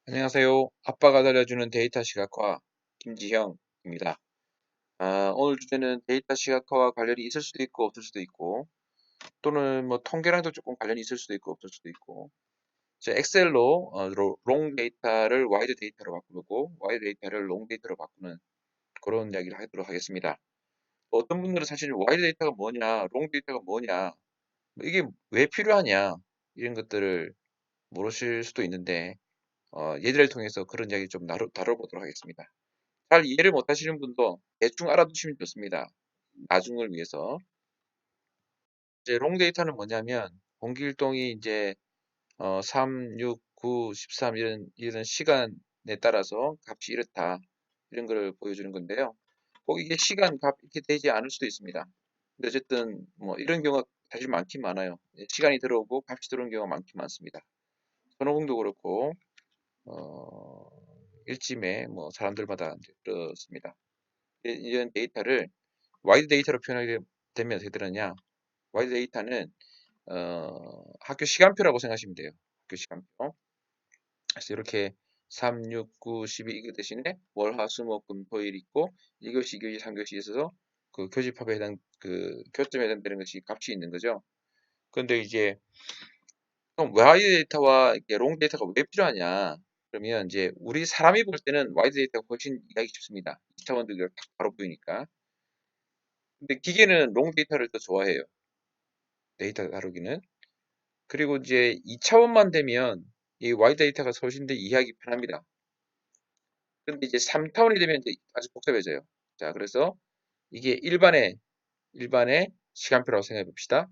안녕하세요. 아빠가 알려주는 데이터 시각화 김지형입니다. 오늘 주제는 데이터 시각화와 관련이 있을 수도 있고 없을 수도 있고 또는 뭐 통계랑도 조금 관련이 있을 수도 있고 없을 수도 있고 이제 엑셀로 롱 데이터를 와이드 데이터로 바꾸고 와이드 데이터를 롱 데이터로 바꾸는 그런 이야기를 하도록 하겠습니다. 어떤 분들은 사실 와이드 데이터가 뭐냐, 롱 데이터가 뭐냐, 뭐 이게 왜 필요하냐 이런 것들을 모르실 수도 있는데 예제를 통해서 그런 이야기 좀 다뤄보도록 하겠습니다. 잘 이해를 못하시는 분도 대충 알아두시면 좋습니다. 나중을 위해서. 이제 롱 데이터는 뭐냐면 공기율동이 이제 3, 6, 9, 13 이런 시간에 따라서 값이 이렇다. 이런 걸 보여주는 건데요. 꼭 이게 시간 값 이렇게 되지 않을 수도 있습니다. 근데 어쨌든 뭐 이런 경우가 사실 많긴 많아요. 시간이 들어오고 값이 들어오는 경우가 많긴 많습니다. 선호공도 그렇고 어, 일침에 뭐 사람들마다 이제 그렇습니다. 이런 데이터를 와이드 데이터로 표현하게 되면 어떻게 되느냐? 와이드 데이터는 학교 시간표라고 생각하시면 돼요. 학교 시간표. 그래서 이렇게 3, 6, 9, 12 이거 대신에 월, 화, 수, 목, 금, 토일 있고 1교시, 2교시, 3교시 있어서 그 교집합에 해당 그 교점에 해당되는 것이 값이 있는 거죠. 그런데 이제 그럼 와이드 데이터와 이게 롱 데이터가 왜 필요하냐? 그러면 이제 우리 사람이 볼 때는 와이드 데이터가 훨씬 이해하기 쉽습니다. 2차원적으로 딱 바로 보이니까. 근데 기계는 롱 데이터를 더 좋아해요. 데이터 다루기는. 그리고 이제 2차원만 되면 이 와이드 데이터가 훨씬 더 이해하기 편합니다. 근데 이제 3차원이 되면 이제 아주 복잡해져요. 자, 그래서 이게 일반의 시간표라고 생각해 봅시다.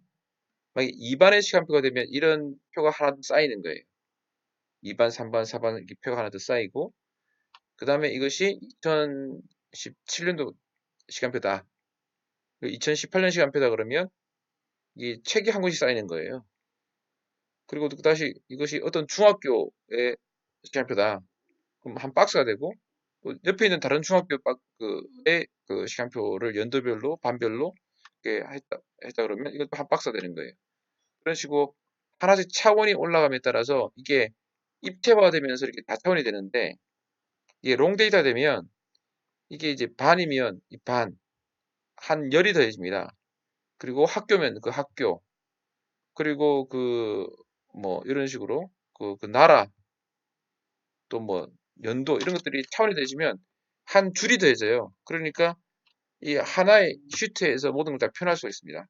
만약에 2반의 시간표가 되면 이런 표가 하나 더 쌓이는 거예요. 2반, 3반, 4반 이렇게 표가 하나 더 쌓이고 그 다음에 이것이 2017년도 시간표다. 2018년 시간표다 그러면 이 책이 한 권씩 쌓이는 거예요. 그리고 또 다시 이것이 어떤 중학교의 시간표다. 그럼 한 박스가 되고 또 옆에 있는 다른 중학교 그의 그 시간표를 연도별로 반별로 이렇게 했다 그러면 이것도 한 박스가 되는 거예요. 그런 식으로 하나씩 차원이 올라감에 따라서 이게 입체화되면서 이렇게 다차원이 되는데 이게 롱 데이터 되면 이게 이제 반이면 이 반, 한 열이 더해집니다. 그리고 학교면 그 학교, 그리고 그 뭐 이런 식으로 그 나라 또 뭐 연도 이런 것들이 차원이 되지면 한 줄이 더해져요. 그러니까 이 하나의 시트에서 모든 걸 다 표현할 수가 있습니다.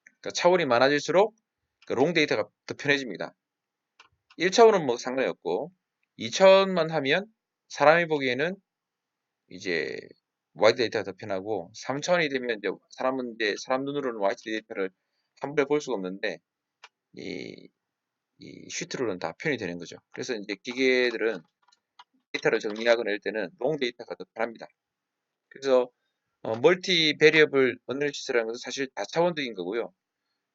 그러니까 차원이 많아질수록 롱 데이터가 더 편해집니다. 1차원은 뭐 상관이 없고 2차원만 하면 사람이 보기에는 이제 와이드 데이터가 더 편하고 3차원이 되면 이제 사람 눈으로는 와이드 데이터를 한 번에 볼 수가 없는데 이, 이 시트로는 다 표현이 되는 거죠. 그래서 이제 기계들은 데이터를 정리하거나 이럴 때는 롱 데이터가 더 편합니다. 그래서 멀티 베리어블 어널리시스라는 것은 사실 다차원적인 거고요.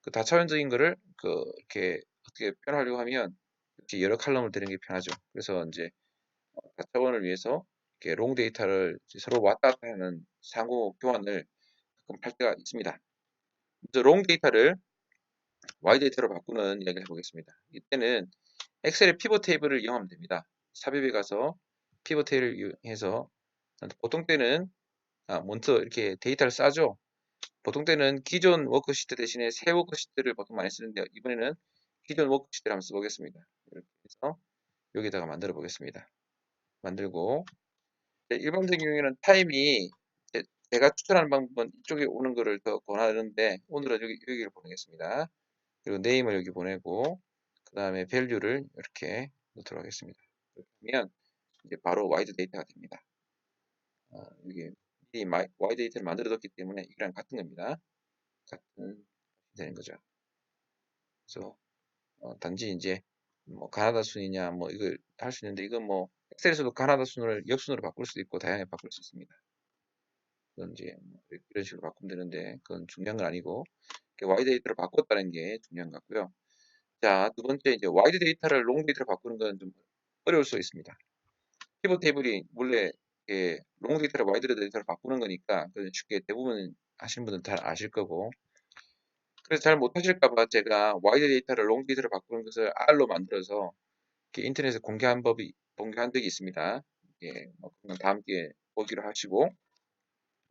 그 다차원적인 거를 이렇게 어떻게 표현하려고 하면 이렇게 여러 칼럼을 드는 게 편하죠. 그래서 이제 다차원을 위해서 이렇게 롱 데이터를 서로 왔다 갔다 하는 상호 교환을 가끔 할 때가 있습니다. 그래서 롱 데이터를 와이드 데이터로 바꾸는 이야기를 해보겠습니다. 이때는 엑셀의 피벗 테이블을 이용하면 됩니다. 삽입에 가서 피벗 테이블을 이용해서 보통 때는 먼저 이렇게 데이터를 싸죠. 보통 때는 기존 워크시트 대신에 새 워크시트를 보통 많이 쓰는데 이번에는 기존 워크시트를 한번 써보겠습니다. 이렇게 해서 여기다가 만들어 보겠습니다. 만들고 일반적인 경우에는 타임이 제가 추천하는 방법은 이쪽에 오는 거를 더 권하는데 오늘은 여기를 보내겠습니다. 그리고 네임을 여기 보내고 그 다음에 밸류를 이렇게 넣도록 하겠습니다. 그렇게 하면 이제 바로 와이드 데이터가 됩니다. 여기 이 와이드 데이터를 만들어뒀기 때문에 이거랑 같은 겁니다. 같은 되는 거죠. 그래서 단지 이제 뭐 가나다 순이냐 뭐 이걸 할 수 있는데 이건 뭐 엑셀에서도 가나다 순을 역순으로 바꿀 수도 있고 다양하게 바꿀 수 있습니다. 그건 이제 뭐 이런 식으로 바꾸면 되는데 그건 중요한 건 아니고 와이드 데이터를 바꿨다는 게 중요한 것 같고요. 자, 두 번째 이제 와이드 데이터를 롱 데이터로 바꾸는 건 좀 어려울 수 있습니다. 피벗 테이블이 원래 롱 데이터를 와이드 데이터로 바꾸는 거니까 쉽게 대부분 하시는 분들은 잘 아실 거고 그래서 잘 못하실까봐 제가 와이드 데이터를 롱 데이터로 바꾸는 것을 R로 만들어서 이렇게 인터넷에 공개한 공개한 적이 있습니다. 예, 그건 다음 기회에 보기로 하시고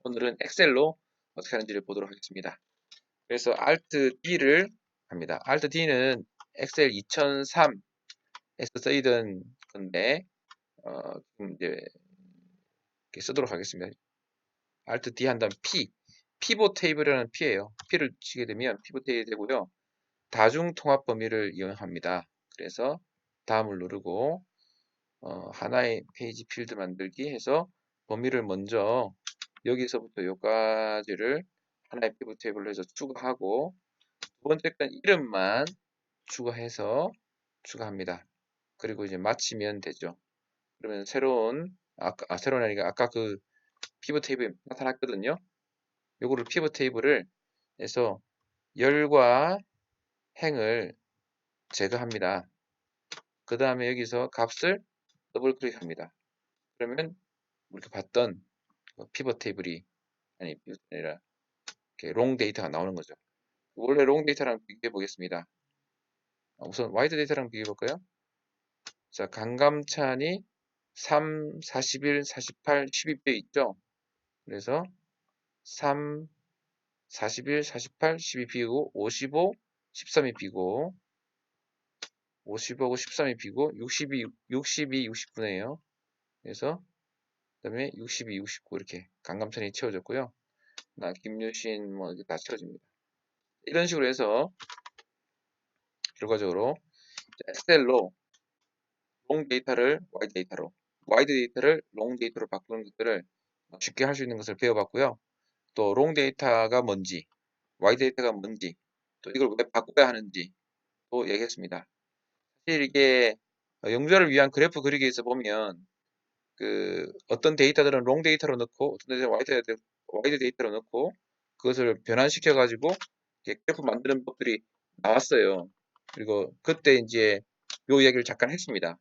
오늘은 엑셀로 어떻게 하는지를 보도록 하겠습니다. 그래서 Alt D를 합니다. Alt D는 엑셀 2003에서 쓰이던 건데 지금 이제 이렇게 쓰도록 하겠습니다. Alt D 한 다음 P, 피봇 테이블이라는 P예요. P를 치게 되면 피봇 테이블이 되고요. 다중 통합 범위를 이용합니다. 그래서 다음을 누르고 하나의 페이지 필드 만들기 해서 범위를 먼저 여기서부터 여기까지를 하나의 피봇 테이블로 해서 추가하고 두 번째 건 이름만 추가해서 추가합니다. 그리고 이제 마치면 되죠. 그러면 새로운 아니가 아까 그 피벗 테이블 나타났거든요. 요거를 피벗 테이블을 해서 열과 행을 제거합니다. 그 다음에 여기서 값을 더블 클릭합니다. 그러면 우리가 봤던 피벗 테이블이 피벗이 아니라 이렇게 롱 데이터가 나오는 거죠. 원래 롱 데이터랑 비교해 보겠습니다. 우선 와이드 데이터랑 비교해 볼까요? 자, 강감찬이 3, 41, 48, 12배 있죠? 그래서 3, 41, 48, 12 B고 55, 13이 B고 55고 13이 B고 62, 69네요. 그래서 그다음에 62, 69 이렇게 강감찬이 채워졌고요. 나 김유신 뭐 이렇게 다 채워집니다. 이런 식으로 해서 결과적으로 엑셀로 롱 데이터를 와이드 데이터를 롱 데이터로 바꾸는 것들을 쉽게 할 수 있는 것을 배워봤고요. 또 롱 데이터가 뭔지, 와이드 데이터가 뭔지, 또 이걸 왜 바꿔야 하는지 또 얘기했습니다. 사실 이게 영주화를 위한 그래프 그리기에서 보면 그 어떤 데이터들은 롱 데이터로 넣고 어떤 데이터는 와이드 데이터로 넣고 그것을 변환시켜 가지고 그래프 만드는 법들이 나왔어요. 그리고 그때 이제 요 이야기를 잠깐 했습니다.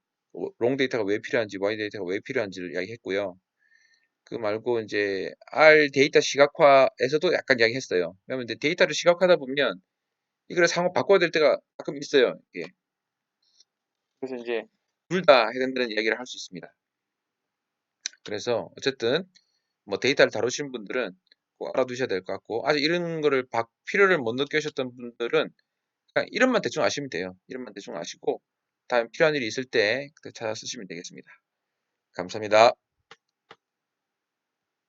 롱 데이터가 왜 필요한지 와이드 데이터가 왜 필요한지를 이야기했고요. 그 말고 이제 R 데이터 시각화에서도 약간 이야기했어요. 왜냐면 이제 데이터를 시각화하다 보면 이걸 상호 바꿔야 될 때가 가끔 있어요. 이게. 그래서 이제 둘 다 해야 된다는 이야기를 할 수 있습니다. 그래서 어쨌든 뭐 데이터를 다루신 분들은 꼭 알아두셔야 될 것 같고 아직 이런 거를 필요를 못 느끼셨던 분들은 그냥 이름만 대충 아시면 돼요. 이름만 대충 아시고 다음 필요한 일이 있을 때 그때 찾아 쓰시면 되겠습니다. 감사합니다.